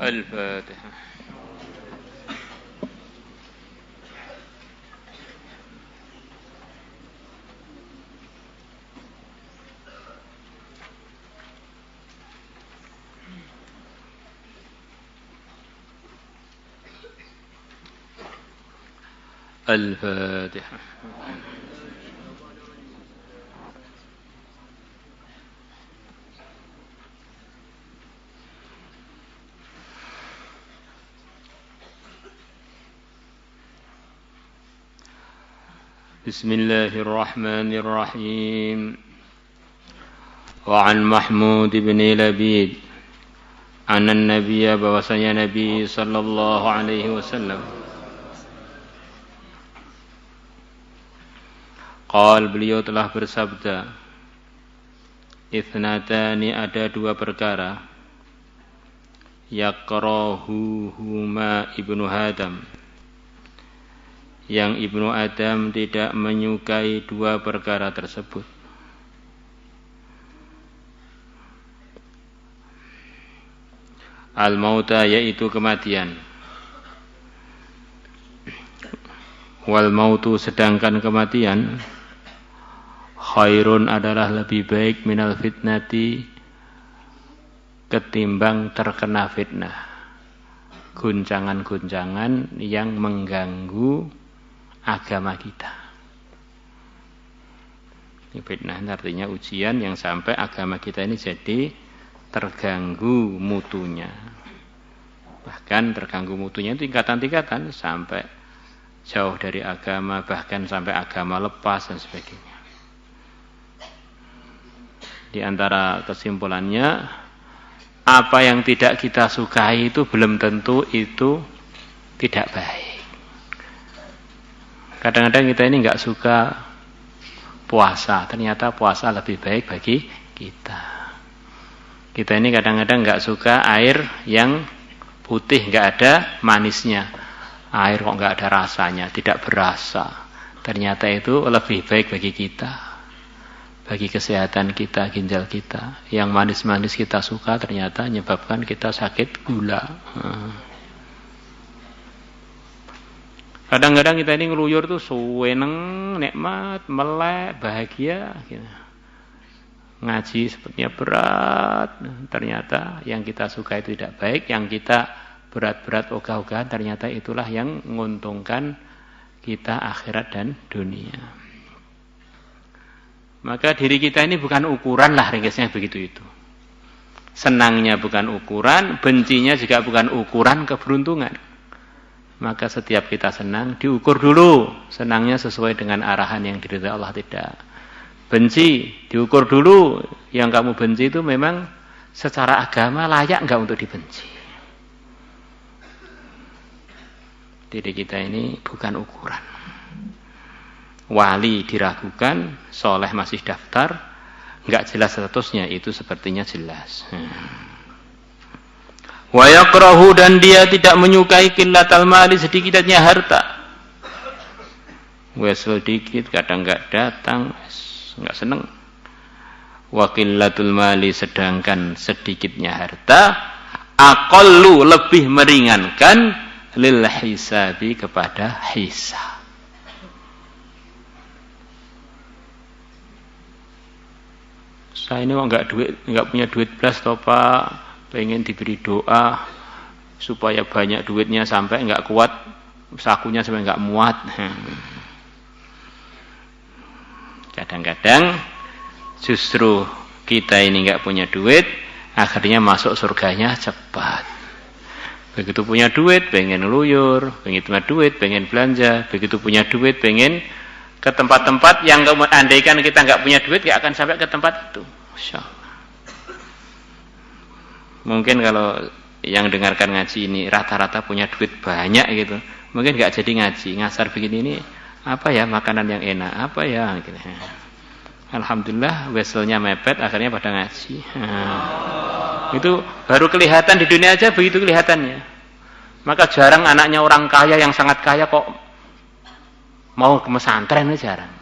الفاتحة. الفاتحة. بسم الله الرحمن الرحيم. وعن محمود بن لبيد أن النبي bahwasanya Nabi sallallahu alaihi wasallam qal, beliau telah bersabda, ithnatani, ada dua perkara, yakrahuhuma ibnu Adam, yang ibnu Adam tidak menyukai dua perkara tersebut. Al-mauta, yaitu kematian. Wal mautu, sedangkan kematian, khairun, adalah lebih baik, minal fitnati, ketimbang terkena fitnah, guncangan-guncangan yang mengganggu agama kita. Ini fitnah artinya ujian yang sampai agama kita ini jadi terganggu mutunya. Bahkan terganggu mutunya itu tingkatan-tingkatan sampai jauh dari agama, bahkan sampai agama lepas dan sebagainya. Di antara kesimpulannya, apa yang tidak kita sukai itu belum tentu itu tidak baik. Kadang-kadang kita ini nggak suka puasa, ternyata puasa lebih baik bagi kita. Kita ini kadang-kadang nggak suka air yang putih, nggak ada manisnya. Air kok nggak ada rasanya, tidak berasa. Ternyata itu lebih baik bagi kita, bagi kesehatan kita, ginjal kita. Yang manis-manis kita suka ternyata menyebabkan kita sakit gula. Kadang-kadang kita ini ngeluyur tuh suweneng, nikmat, melek, bahagia gitu. Ngaji sepertinya berat, ternyata yang kita suka itu tidak baik, yang kita berat-berat ogah-ogahan ternyata itulah yang menguntungkan kita akhirat dan dunia. Maka diri kita ini bukan ukuran lah, ringkasnya begitu itu. Senangnya bukan ukuran, bencinya juga bukan ukuran keberuntungan. Maka setiap kita senang, diukur dulu. Senangnya sesuai dengan arahan yang diridhai Allah, tidak. Benci, diukur dulu. Yang kamu benci itu memang secara agama layak enggak untuk dibenci. Diri kita ini bukan ukuran. Wali diragukan, soleh masih daftar, enggak jelas statusnya, itu sepertinya jelas. Wa yakrahu, dan dia tidak menyukai qillatal mali, sedikitnya harta. Wes sedikit, kadang enggak datang, enggak seneng. Wa qillatul mali, sedangkan sedikitnya harta, aqallu, lebih meringankan, lil hisabi, kepada hisab. Saya ini kok enggak punya duit belas toh Pak. Pengen diberi doa supaya banyak duitnya sampai enggak kuat, sakunya sampai enggak muat. Kadang-kadang justru kita ini enggak punya duit, akhirnya masuk surganya cepat. Begitu punya duit, pengen ngeluyur, begitu punya duit, pengen belanja, begitu punya duit, pengen ke tempat-tempat yang andaikan kita enggak punya duit, enggak akan sampai ke tempat itu. Masya Allah. Mungkin kalau yang dengarkan ngaji ini rata-rata punya duit banyak gitu, mungkin nggak jadi ngaji, ngasar begini ini apa ya makanan yang enak, apa ya gitu. Alhamdulillah weselnya mepet, akhirnya pada ngaji. Itu baru kelihatan di dunia aja, begitu kelihatannya. Maka jarang anaknya orang kaya yang sangat kaya kok mau ke pesantren, jarang.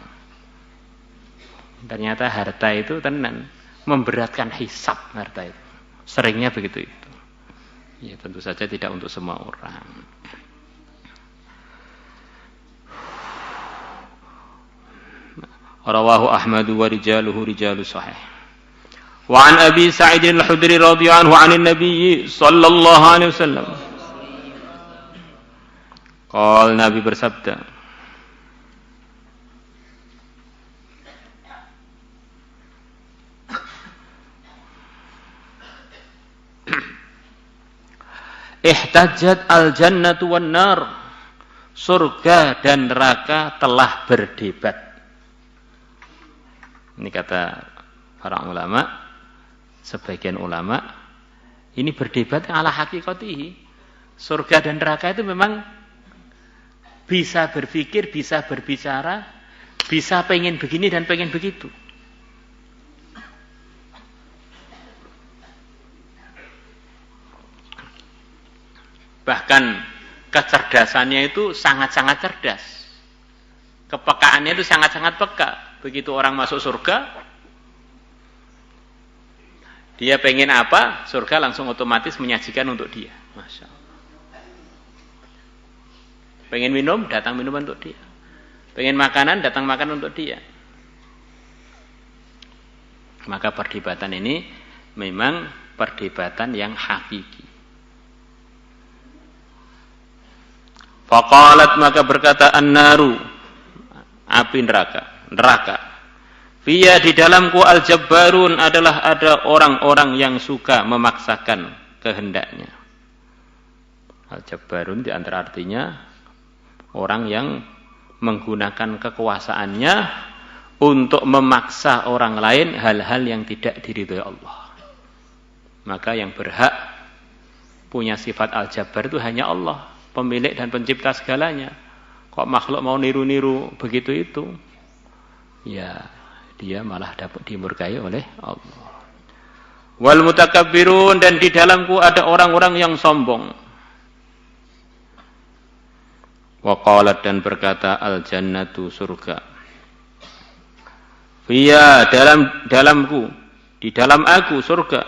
Ternyata harta itu tenan memberatkan hisab, harta itu. Seringnya begitu itu. Ya tentu saja tidak untuk semua orang. Rawahu Ahmad wa rijaluhu rijalus sahih. Wa an Abi Sa'id al-Khudri radhiyallahu anhu 'anil Nabi sallallahu alaihi wasallam. Qala Nabi bersabda, ihtajat al-jannatu wan nar. Surga dan neraka telah berdebat. Ini kata para ulama, sebagian ulama, ini berdebat ala hakikatihi. Surga dan neraka itu memang bisa berpikir, bisa berbicara, bisa pengen begini dan pengen begitu. Bahkan kecerdasannya itu sangat-sangat cerdas. Kepekaannya itu sangat-sangat peka. Begitu orang masuk surga, dia pengen apa, surga langsung otomatis menyajikan untuk dia. Masya Allah. Pengen minum, datang minuman untuk dia. Pengen makanan, datang makanan untuk dia. Maka perdebatan ini memang perdebatan yang hakiki. Faqalat, maka berkata an-naru, api neraka. Fiya, di dalamku al-jabbarun, adalah ada orang-orang yang suka memaksakan kehendaknya. Al-jabbarun di antara artinya orang yang menggunakan kekuasaannya untuk memaksa orang lain hal-hal yang tidak diridhoi Allah. Maka yang berhak punya sifat al-jabbar itu hanya Allah, pemilik dan pencipta segalanya. Kok makhluk mau niru-niru begitu itu? Ya, dia malah dapat dimurkai oleh Allah. Wal mutakabbirun, dan di dalamku ada orang-orang yang sombong. Wa qalat, dan berkata al-jannatu, surga. Fiya, dalamku, di dalam aku surga.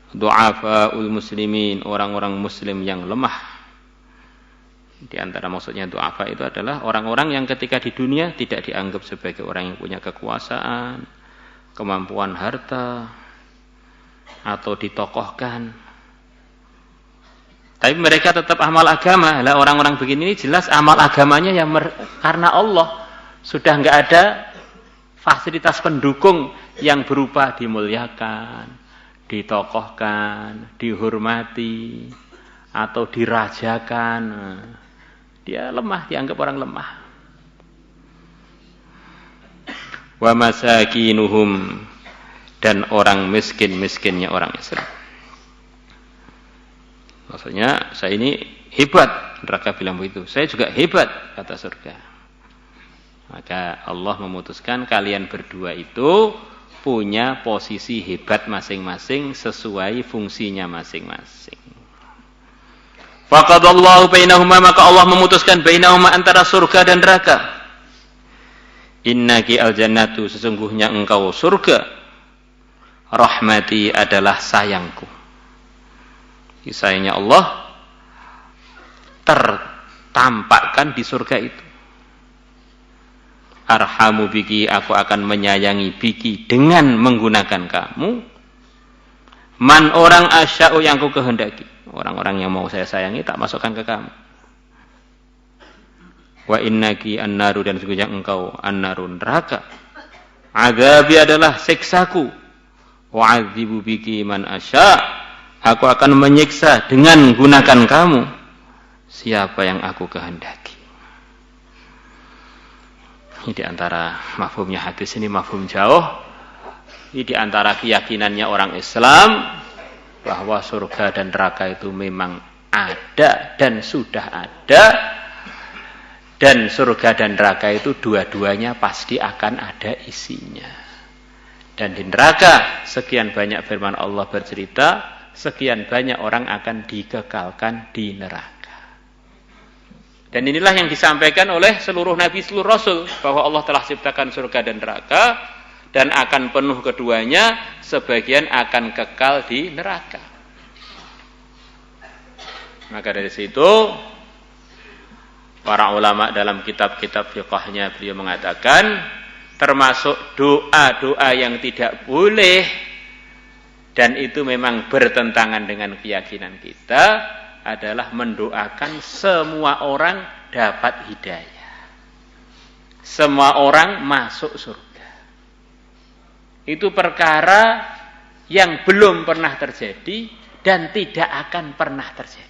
Du'afaul muslimin, orang-orang muslim yang lemah. Di antara maksudnya du'afa itu adalah orang-orang yang ketika di dunia tidak dianggap sebagai orang yang punya kekuasaan, kemampuan harta, atau ditokohkan. Tapi mereka tetap amal agama. Lah orang-orang begini ini jelas amal agamanya yang karena Allah. Sudah enggak ada fasilitas pendukung yang berupa dimuliakan, ditokohkan, dihormati, atau dirajakan. Dia lemah, dianggap orang lemah. Wa masakinuhum, dan orang miskin-miskinnya orang Islam. Maksudnya saya ini hebat, neraka bilang begitu. Saya juga hebat, kata surga. Maka Allah memutuskan kalian berdua itu punya posisi hebat masing-masing sesuai fungsinya masing-masing. Faqadallahu bainahuma, maka Allah memutuskan bainahuma, antara surga dan neraka. Innaki al-jannatu, sesungguhnya engkau surga. Rahmati, adalah sayangku. Sayangnya Allah tertampakkan di surga itu. Arhamu biki, aku akan menyayangi biki, dengan menggunakan kamu. Man, orang asya'u, yang ku kehendaki. Orang-orang yang mau saya sayangi tak masukkan ke kamu. Wa innaki an-naru, dan sesungguhnya engkau an-naru, neraka. Adzabi, adalah siksaku. Wa adzibu biki man asya', aku akan menyiksa dengan gunakan kamu siapa yang aku kehendaki. Ini di antara mafhumnya hadis ini mafhum jauh. Ini di antara keyakinannya orang Islam bahwa surga dan neraka itu memang ada dan sudah ada, dan surga dan neraka itu dua-duanya pasti akan ada isinya. Dan di neraka sekian banyak firman Allah bercerita, sekian banyak orang akan dikekalkan di neraka. Dan inilah yang disampaikan oleh seluruh nabi, seluruh rasul, bahwa Allah telah ciptakan surga dan neraka, dan akan penuh keduanya, sebagian akan kekal di neraka. Maka dari situ para ulama dalam kitab-kitab fiqhnya beliau mengatakan termasuk doa-doa yang tidak boleh dan itu memang bertentangan dengan keyakinan kita adalah mendoakan semua orang dapat hidayah. Semua orang masuk surga. Itu perkara yang belum pernah terjadi dan tidak akan pernah terjadi.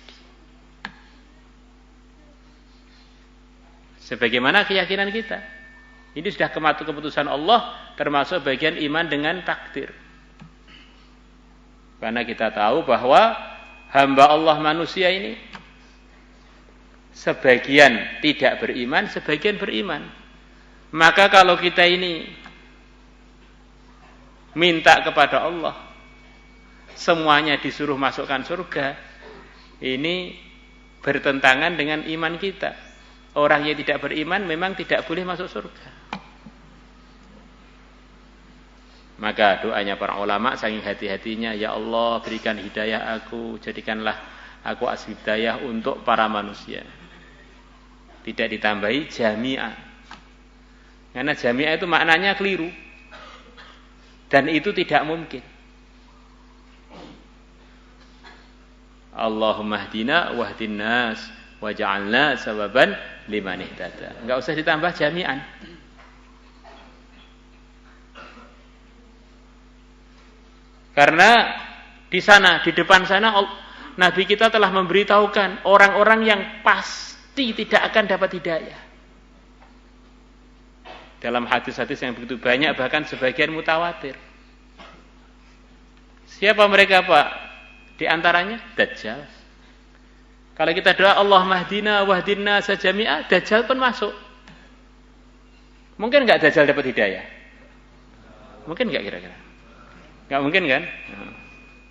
Sebagaimana keyakinan kita. Ini sudah keputusan Allah, termasuk bagian iman dengan takdir. Karena kita tahu bahwa hamba Allah manusia ini sebagian tidak beriman, sebagian beriman. Maka kalau kita ini minta kepada Allah, semuanya disuruh masukkan surga, ini bertentangan dengan iman kita. Orang yang tidak beriman memang tidak boleh masuk surga. Maka doanya para ulama saking hati-hatinya, ya Allah berikan hidayah aku, jadikanlah aku asli hidayah untuk para manusia. Tidak ditambahi jami'ah. Karena jami'ah itu maknanya keliru. Dan itu tidak mungkin. Allahumma hdina wahdin nas waj'alna sababan liman ihtada. Enggak usah ditambah jami'an. Karena di sana, di depan sana Nabi kita telah memberitahukan orang-orang yang pasti tidak akan dapat hidayah. Dalam hadis-hadis yang begitu banyak, bahkan sebagian mutawatir. Siapa mereka, Pak? Di antaranya Dajjal. Kalau kita doa Allah mahdina wahdina sajami'ah, Dajjal pun masuk. Mungkin enggak Dajjal dapat hidayah? Mungkin enggak kira-kira? Enggak mungkin kan?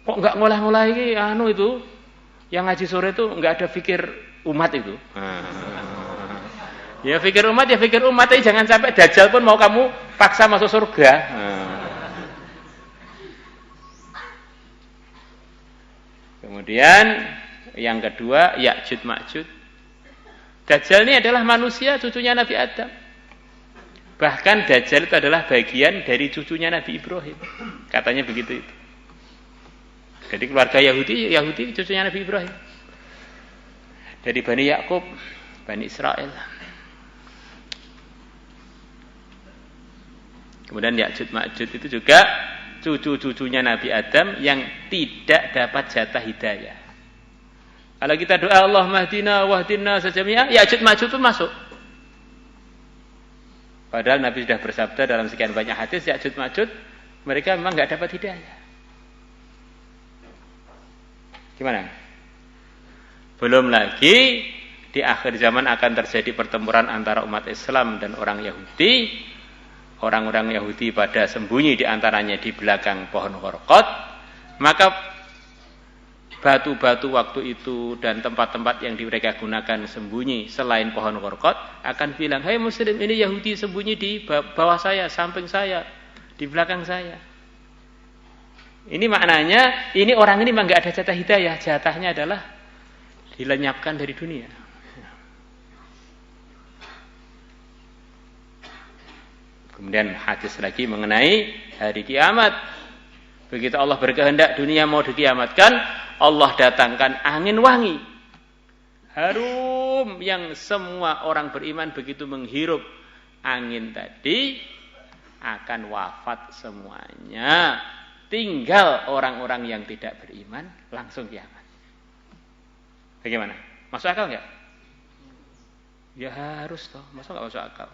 Kok enggak ngolah-ngolah ini itu yang ngaji sore itu enggak ada fikir umat itu. Ya fikir umat, tapi jangan sampai Dajjal pun mau kamu paksa masuk surga. Kemudian yang kedua, Ya'jud Ma'jud. Dajjal ini adalah manusia, cucunya Nabi Adam. Bahkan Dajjal itu adalah bagian dari cucunya Nabi Ibrahim. Katanya begitu itu. Jadi keluarga Yahudi cucunya Nabi Ibrahim. Dari Bani Yakub, Bani Israel. Kemudian Ya'jud Ma'jud itu juga cucu-cucunya Nabi Adam yang tidak dapat jatah hidayah. Kalau kita doa Allah mahdina wahdina sajami'ah, Ya'jud Ma'jud pun masuk. Padahal Nabi sudah bersabda dalam sekian banyak hadis, Ya'jud Ma'jud mereka memang enggak dapat hidayah. Gimana? Belum lagi di akhir zaman akan terjadi pertempuran antara umat Islam dan orang Yahudi. Orang-orang Yahudi pada sembunyi di antaranya di belakang pohon Qorqod. Maka batu-batu waktu itu dan tempat-tempat yang mereka gunakan sembunyi selain pohon Qorqod akan bilang, "Hai muslim, ini Yahudi sembunyi di bawah saya, samping saya, di belakang saya." Ini maknanya, ini orang ini memang enggak ada jatah hidayah, jatahnya adalah dilenyapkan dari dunia. Kemudian hadis lagi mengenai hari kiamat. Begitu Allah berkehendak dunia mau dikiamatkan, Allah datangkan angin wangi. Harum yang semua orang beriman begitu menghirup angin tadi akan wafat semuanya. Tinggal orang-orang yang tidak beriman langsung kiamat. Bagaimana? Masuk akal enggak? Ya harus toh, masa enggak masuk akal?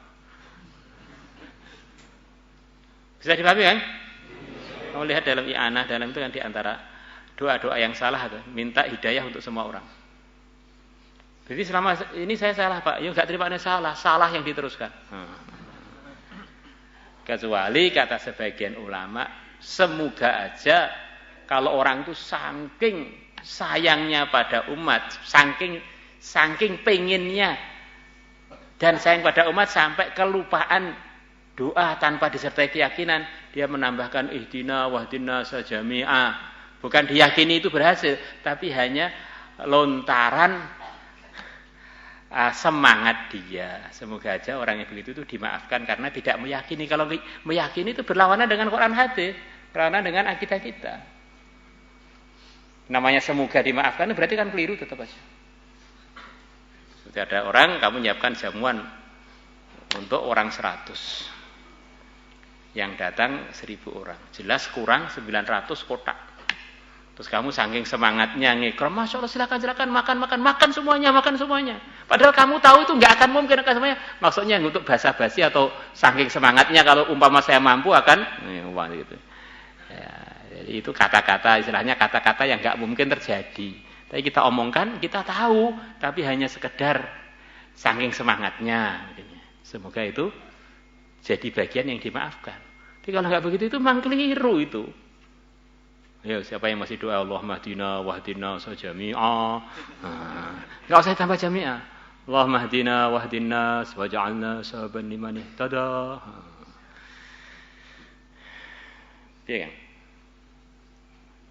Bisa dipahami kan? Kamu lihat dalam i'anah, dalam itu kan diantara doa-doa yang salah itu, minta hidayah untuk semua orang. Jadi selama ini saya salah Pak, ya enggak terima salah yang diteruskan. Kecuali kata sebagian ulama, semoga aja kalau orang itu saking sayangnya pada umat, saking penginnya dan sayang pada umat sampai kelupaan doa tanpa disertai keyakinan, dia menambahkan ihdina wahdina sajami'ah. Bukan diyakini itu berhasil, tapi hanya lontaran semangat dia. Semoga aja orang yang begitu itu dimaafkan karena tidak meyakini. Kalau meyakini itu berlawanan dengan Quran hadis, berlawanan dengan akidah kita. Namanya semoga dimaafkan berarti kan keliru tetap aja. Seperti ada orang kamu menyiapkan jamuan untuk orang 100. Yang datang 1000 orang. Jelas kurang 900 kotak. Terus kamu saking semangatnya ngikram, Masya Allah silakan makan semuanya. Padahal kamu tahu itu nggak akan mungkin akan semuanya. Maksudnya untuk basa-basi atau saking semangatnya kalau umpama saya mampu akan gitu. Ya, jadi itu kata-kata istilahnya kata-kata yang nggak mungkin terjadi. Tapi kita omongkan, kita tahu, tapi hanya sekedar saking semangatnya. Semoga itu jadi bagian yang dimaafkan. Tapi kalau nggak begitu itu memang keliru itu. Ya, siapa yang masih doa Allahumma hdina wahdina sajami'a. Enggak usah tambah jami'a. Allahumma hdina wahdina waj'alna sahaban liman ihtada. Iya kan?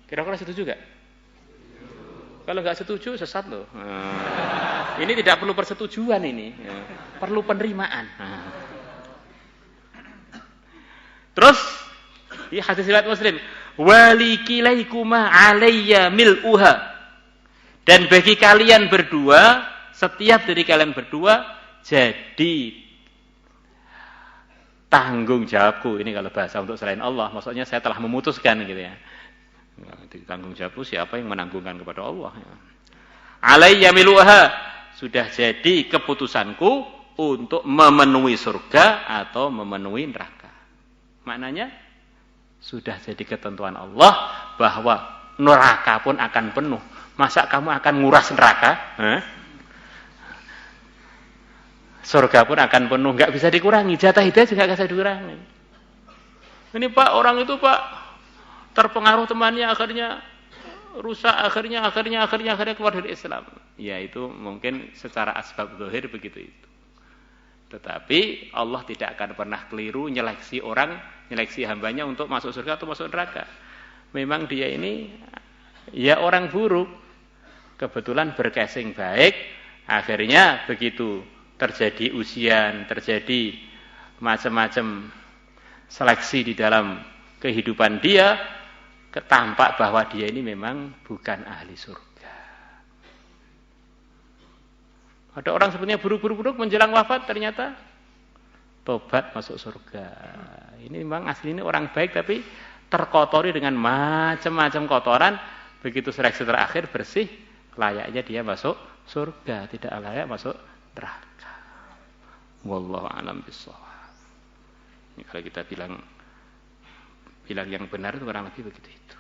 Kira-kira setuju enggak? Kalau enggak setuju sesat loh. Ini tidak perlu persetujuan ini. Perlu penerimaan. Terus di hadis riwayat Muslim, walikilaikuma alayya mil'uha. Dan bagi kalian berdua, setiap dari kalian berdua jadi tanggung jawabku. Ini kalau bahasa untuk selain Allah, maksudnya saya telah memutuskan gitu ya. Tanggung jawabku siapa yang menanggungkan kepada Allah ya. Alayya mil'uha, sudah jadi keputusanku untuk memenuhi surga atau memenuhi neraka. Maknanya sudah jadi ketentuan Allah bahwa neraka pun akan penuh. Masa kamu akan nguras neraka? Surga pun akan penuh, nggak bisa dikurangi. Jatah hidayah juga nggak bisa dikurangi. Ini Pak, orang itu Pak terpengaruh temannya, akhirnya rusak, akhirnya keluar dari Islam. Ya itu mungkin secara asbab zahir begitu itu. Tetapi Allah tidak akan pernah keliru nyeleksi hambanya untuk masuk surga atau masuk neraka. Memang dia ini ya orang buruk, kebetulan berkasing baik, akhirnya begitu terjadi ujian, terjadi macam-macam seleksi di dalam kehidupan dia, tampak bahwa dia ini memang bukan ahli surga. Ada orang sebenarnya buruk-buruk menjelang wafat ternyata tobat masuk surga. Ini memang asli ini orang baik tapi terkotori dengan macam-macam kotoran. Begitu seleksi terakhir bersih, layaknya dia masuk surga, tidak layak masuk neraka. Wallahu a'lam bishawab. Kalau kita bilang yang benar itu kurang lebih begitu itu.